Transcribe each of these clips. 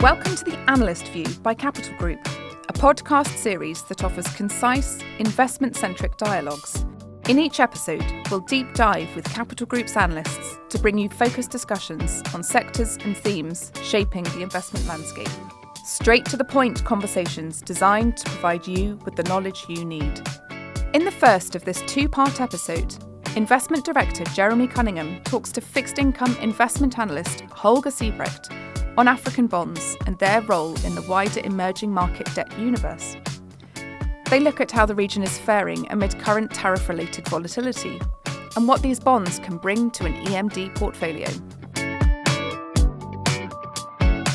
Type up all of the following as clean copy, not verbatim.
Welcome to the Analyst View by Capital Group, a podcast series that offers concise, investment-centric dialogues. In each episode, we'll deep dive with Capital Group's analysts to bring you focused discussions on sectors and themes shaping the investment landscape. Straight to the point conversations designed to provide you with the knowledge you need. In the first of this two-part episode, Investment Director Jeremy Cunningham talks to fixed income investment analyst Holger Siebrecht on African bonds and their role in the wider emerging market debt universe. They look at how the region is faring amid current tariff-related volatility and what these bonds can bring to an EMD portfolio.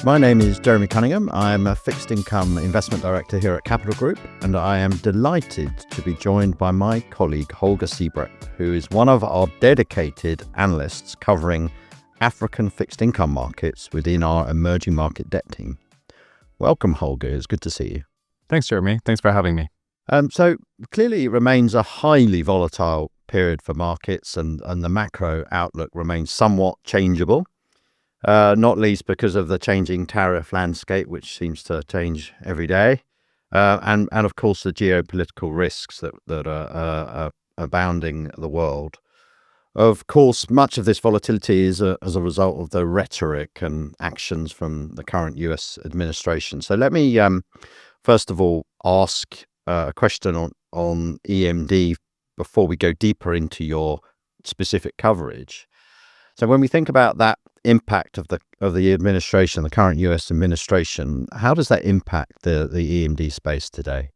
My name is Jeremy Cunningham. I'm a fixed income investment director here at Capital Group, and I am delighted to be joined by my colleague Holger Siebrecht, who is one of our dedicated analysts covering African fixed income markets within our emerging market debt team. Welcome, Holger. It's good to see you. Thanks, Jeremy. Thanks for having me. So clearly it remains a highly volatile period for markets, and the macro outlook remains somewhat changeable, not least because of the changing tariff landscape, which seems to change every day, and of course the geopolitical risks that are abounding the world. Of course, much of this volatility is as a result of the rhetoric and actions from the current US administration. So let me first of all ask a question on EMD before we go deeper into your specific coverage. So when we think about that impact of the administration, the current US administration, how does that impact the EMD space today?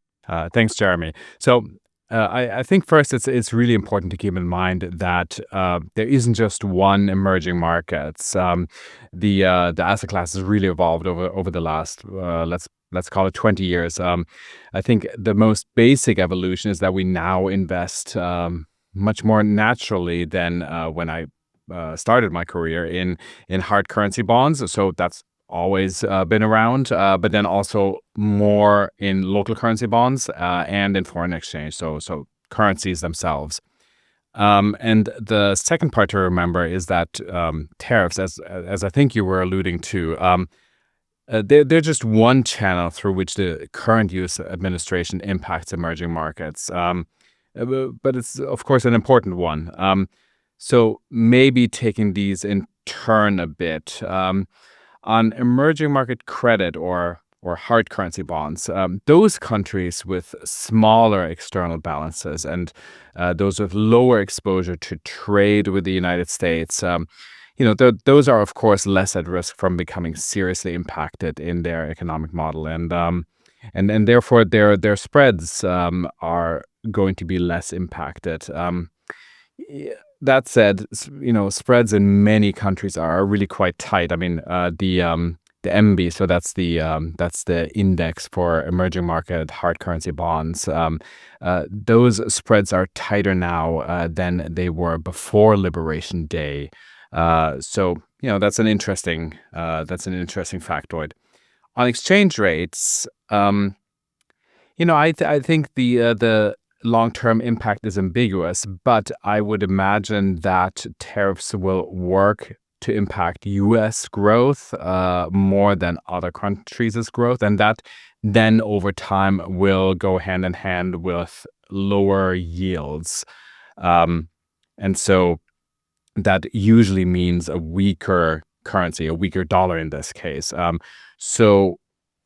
Thanks, Jeremy. So I think first it's really important to keep in mind that there isn't just one emerging markets. The asset class has really evolved over the last let's call it 20 years. I think the most basic evolution is that we now invest much more naturally than when I started my career in hard currency bonds. So that's always been around, but then also more in local currency bonds and in foreign exchange, so currencies themselves. And the second part to remember is that tariffs, as I think you were alluding to, they're just one channel through which the current U.S. administration impacts emerging markets. But it's, of course, an important one. So maybe taking these in turn a bit. On emerging market credit or hard currency bonds, those countries with smaller external balances and those with lower exposure to trade with the United States, those are, of course, less at risk from becoming seriously impacted in their economic model, and therefore their spreads are going to be less impacted. That said, spreads in many countries are really quite tight. I mean, the MB, so that's the index for emerging market hard currency bonds. Those spreads are tighter now than they were before Liberation Day. So that's an interesting factoid. On exchange rates, I think the long-term impact is ambiguous, but I would imagine that tariffs will work to impact U.S. growth more than other countries' growth, and that then over time will go hand in hand with lower yields. And so that usually means a weaker currency, a weaker dollar in this case. So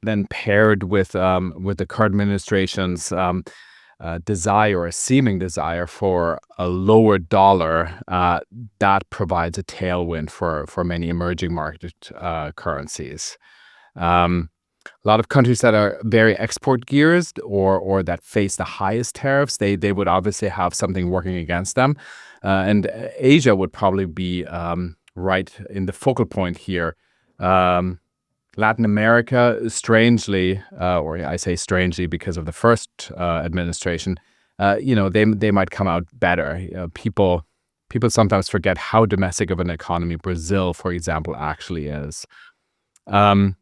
then paired with the current administration's desire, a seeming desire for a lower dollar, that provides a tailwind for many emerging market currencies. A lot of countries that are very export geared or that face the highest tariffs, they would obviously have something working against them. And Asia would probably be right in the focal point here. Latin America, strangely, or I say strangely because of the first administration, they might come out better. People sometimes forget how domestic of an economy Brazil, for example, actually is. The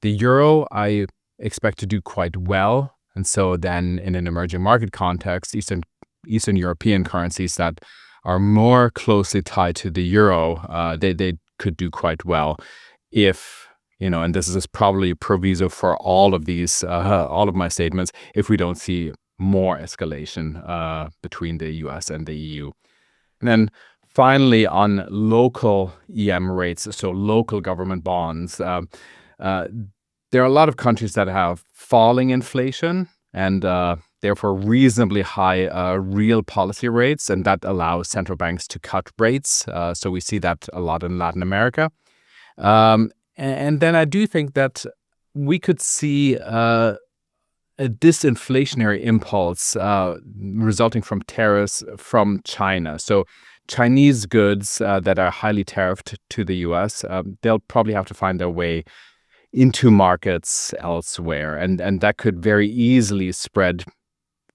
euro, I expect to do quite well, and so then in an emerging market context, Eastern European currencies that are more closely tied to the euro, they could do quite well if and this is probably proviso for all of these, all of my statements, if we don't see more escalation between the US and the EU. And then finally, on local EM rates, so local government bonds, there are a lot of countries that have falling inflation and therefore reasonably high real policy rates, and that allows central banks to cut rates. So we see that a lot in Latin America. And then I do think that we could see a disinflationary impulse resulting from tariffs from China. So Chinese goods that are highly tariffed to the US, they'll probably have to find their way into markets elsewhere. And that could very easily spread,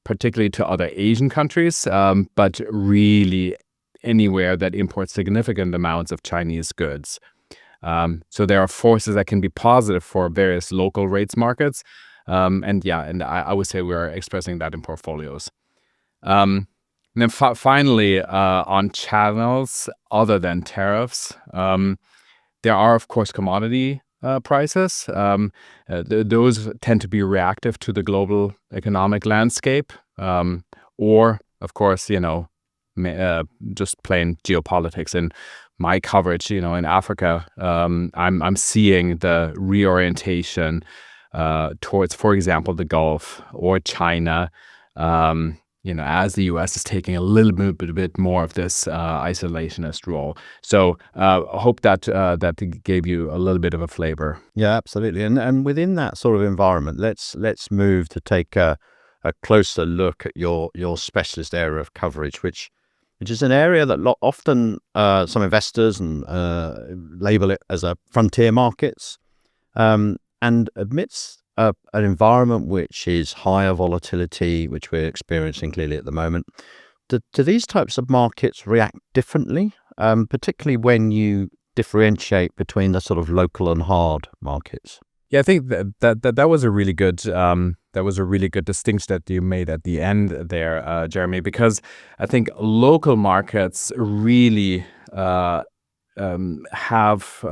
particularly to other Asian countries, but really anywhere that imports significant amounts of Chinese goods. So there are forces that can be positive for various local rates markets. And I would say we're expressing that in portfolios. And then finally, on channels other than tariffs, there are, of course, commodity prices. Those tend to be reactive to the global economic landscape, or, of course, just plain geopolitics. In my coverage, in Africa, I'm seeing the reorientation towards, for example, the Gulf or China, as the U.S. is taking a little bit more of this isolationist role. So I hope that gave you a little bit of a flavor. Yeah, absolutely. And within that sort of environment, let's move to take a closer look at your specialist area of coverage, which is an area that often some investors label it as a frontier markets. And amidst an environment which is higher volatility, which we're experiencing clearly at the moment, do these types of markets react differently, particularly when you differentiate between the sort of local and hard markets? Yeah, I think that was a really good distinction that you made at the end there, Jeremy, because I think local markets really have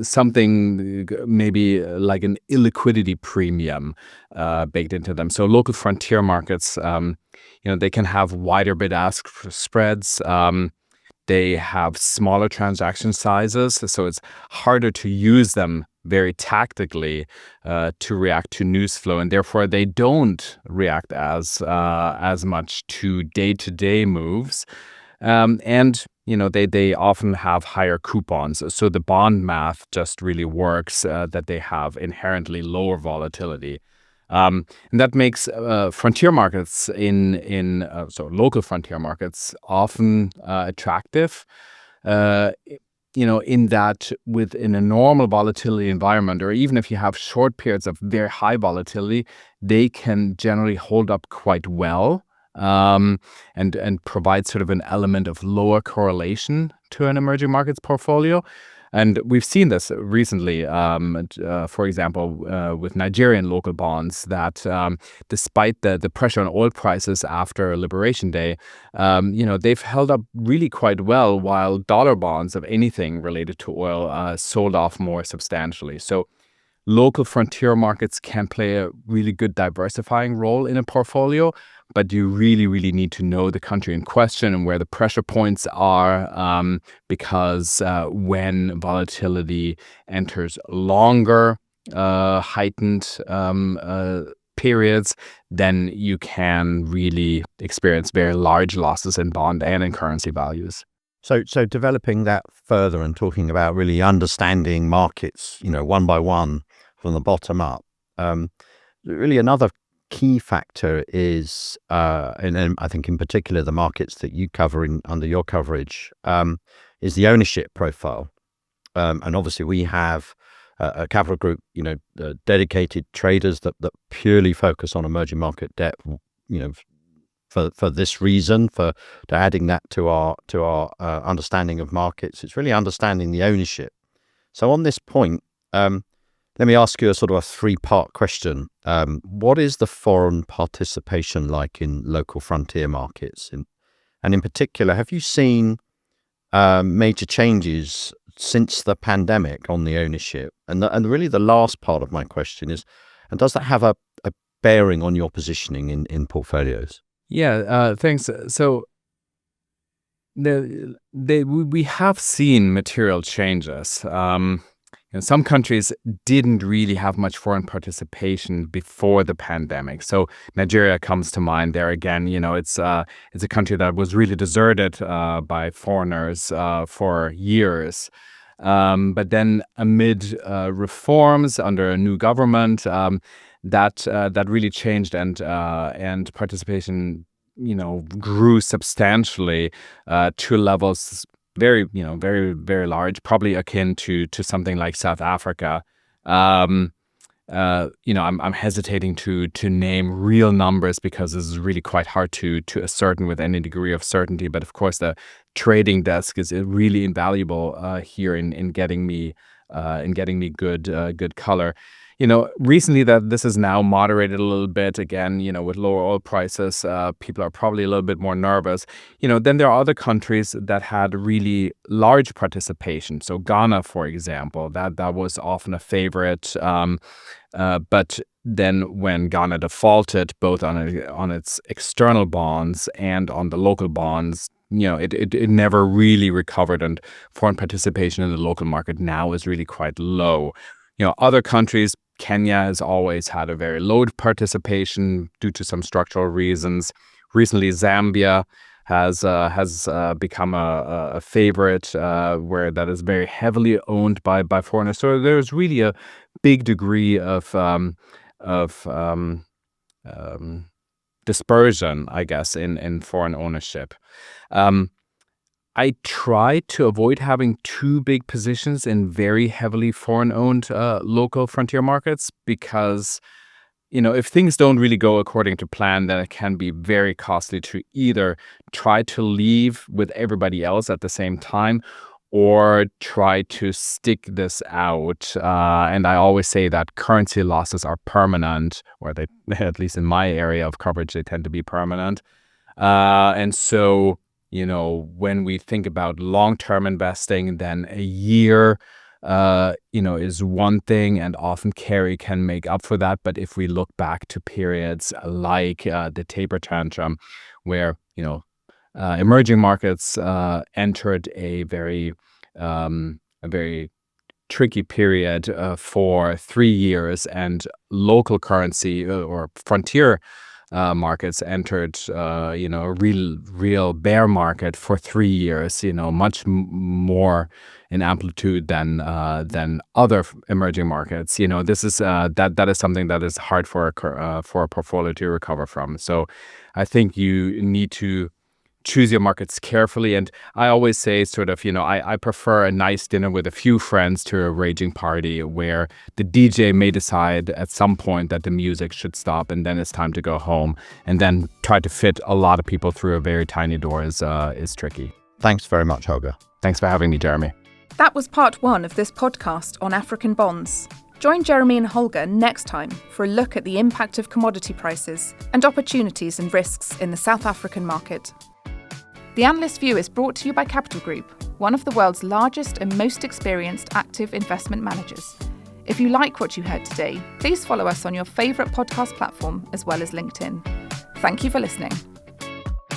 something maybe like an illiquidity premium baked into them. So local frontier markets, they can have wider bid-ask spreads. They have smaller transaction sizes, so it's harder to use them very tactically to react to news flow, and therefore they don't react as much to day-to-day moves. And they often have higher coupons, so the bond math just really works that they have inherently lower volatility. And that makes frontier markets so local frontier markets often attractive. In that within a normal volatility environment, or even if you have short periods of very high volatility, they can generally hold up quite well. And provide sort of an element of lower correlation to an emerging markets portfolio. And we've seen this recently, for example, with Nigerian local bonds, that despite the pressure on oil prices after Liberation Day, they've held up really quite well, while dollar bonds of anything related to oil sold off more substantially. So local frontier markets can play a really good diversifying role in a portfolio, but you really, really need to know the country in question and where the pressure points are, because when volatility enters longer, heightened periods, then you can really experience very large losses in bond and in currency values. So developing that further and talking about really understanding markets, one by one from the bottom up, really another key factor is, and I think in particular the markets that you cover under your coverage, is the ownership profile. And obviously we have a capital group, dedicated traders that purely focus on emerging market debt, for this reason, to adding that to our understanding of markets. It's really understanding the ownership. So on this point, let me ask you a sort of a three-part question. What is the foreign participation like in local frontier markets? And in particular, have you seen major changes since the pandemic on the ownership? And really the last part of my question is, and does that have a bearing on your positioning in portfolios? Yeah, thanks. So we have seen material changes. Some countries didn't really have much foreign participation before the pandemic. So Nigeria comes to mind there again. It's a country that was really deserted by foreigners for years. But then amid reforms under a new government, that really changed, and participation grew substantially to levels very, very, very large, probably akin to something like South Africa. I'm hesitating to name real numbers because this is really quite hard to ascertain with any degree of certainty. But of course, the trading desk is really invaluable here in getting me good color. Recently that this is now moderated a little bit again, with lower oil prices, people are probably a little bit more nervous. Then there are other countries that had really large participation. So Ghana, for example, that was often a favorite. But then when Ghana defaulted, both on its external bonds and on the local bonds, it never really recovered, and foreign participation in the local market now is really quite low. Other countries, Kenya has always had a very low participation due to some structural reasons. Recently, Zambia has become a favorite where that is very heavily owned by foreigners. So there's really a big degree of dispersion, I guess, in foreign ownership. I try to avoid having too big positions in very heavily foreign-owned local frontier markets because, if things don't really go according to plan, then it can be very costly to either try to leave with everybody else at the same time or try to stick this out. And I always say that currency losses are permanent, or they, at least in my area of coverage, they tend to be permanent. And so when we think about long-term investing, then a year, is one thing, and often carry can make up for that. But if we look back to periods like the taper tantrum, where emerging markets entered a very tricky period for 3 years, and local currency or frontier markets entered, a real bear market for 3 years. Much more in amplitude than other emerging markets. This is that is something that is hard for a portfolio to recover from. So, I think you need to choose your markets carefully. And I always say I prefer a nice dinner with a few friends to a raging party where the DJ may decide at some point that the music should stop and then it's time to go home, and then try to fit a lot of people through a very tiny door is tricky. Thanks very much, Holger. Thanks for having me, Jeremy. That was part 1 of this podcast on African bonds. Join Jeremy and Holger next time for a look at the impact of commodity prices and opportunities and risks in the South African market. The Analyst View is brought to you by Capital Group, one of the world's largest and most experienced active investment managers. If you like what you heard today, please follow us on your favourite podcast platform as well as LinkedIn. Thank you for listening.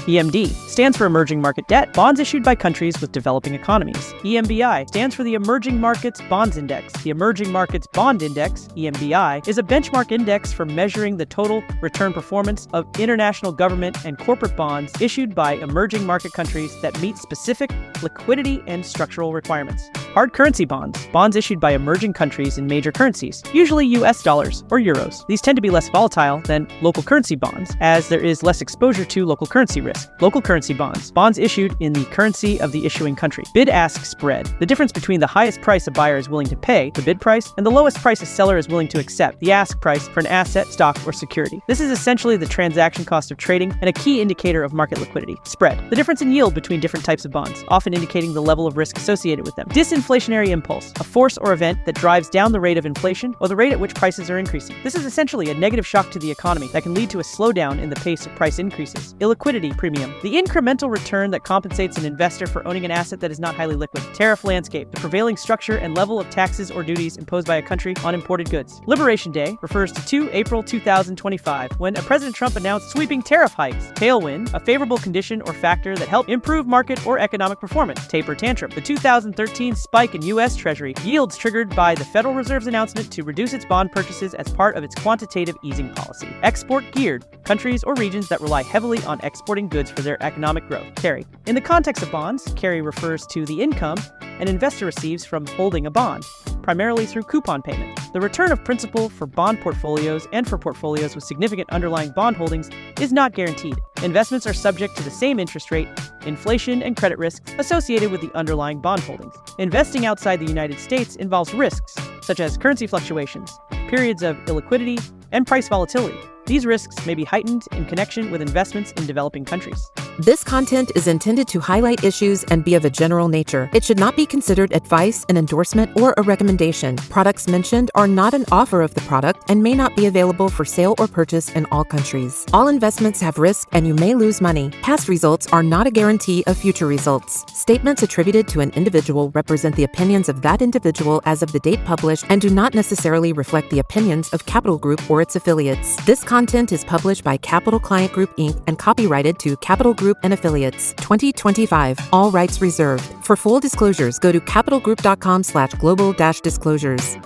EMD stands for Emerging Market Debt, bonds issued by countries with developing economies. EMBI stands for the Emerging Markets Bonds Index. The Emerging Markets Bond Index, EMBI, is a benchmark index for measuring the total return performance of international government and corporate bonds issued by emerging market countries that meet specific liquidity and structural requirements. Hard currency bonds, bonds issued by emerging countries in major currencies, usually US dollars or euros. These tend to be less volatile than local currency bonds, as there is less exposure to local currency risk. Local currency bonds, bonds issued in the currency of the issuing country. Bid-ask spread, the difference between the highest price a buyer is willing to pay, the bid price, and the lowest price a seller is willing to accept, the ask price for an asset, stock, or security. This is essentially the transaction cost of trading and a key indicator of market liquidity. Spread, the difference in yield between different types of bonds, often indicating the level of risk associated with them. Disinvestment inflationary impulse, a force or event that drives down the rate of inflation or the rate at which prices are increasing. This is essentially a negative shock to the economy that can lead to a slowdown in the pace of price increases. Illiquidity premium, the incremental return that compensates an investor for owning an asset that is not highly liquid. Tariff landscape, the prevailing structure and level of taxes or duties imposed by a country on imported goods. Liberation Day refers to 2 April 2025, when President Trump announced sweeping tariff hikes. Tailwind, a favorable condition or factor that helped improve market or economic performance. Taper tantrum, the 2013 spike in U.S. Treasury yields triggered by the Federal Reserve's announcement to reduce its bond purchases as part of its quantitative easing policy. Export geared, countries or regions that rely heavily on exporting goods for their economic growth. Carry. In the context of bonds, carry refers to the income an investor receives from holding a bond, primarily through coupon payment. The return of principal for bond portfolios and for portfolios with significant underlying bond holdings is not guaranteed. Investments are subject to the same interest rate, inflation, and credit risks associated with the underlying bond holdings. Investing outside the United States involves risks, such as currency fluctuations, periods of illiquidity, and price volatility. These risks may be heightened in connection with investments in developing countries. This content is intended to highlight issues and be of a general nature. It should not be considered advice, an endorsement, or a recommendation. Products mentioned are not an offer of the product and may not be available for sale or purchase in all countries. All investments have risk and you may lose money. Past results are not a guarantee of future results. Statements attributed to an individual represent the opinions of that individual as of the date published and do not necessarily reflect the opinions of Capital Group or its affiliates. This content is published by Capital Client Group, Inc. and copyrighted to Capital Group and Affiliates. 2025. All rights reserved. For full disclosures, go to capitalgroup.com/global-disclosures.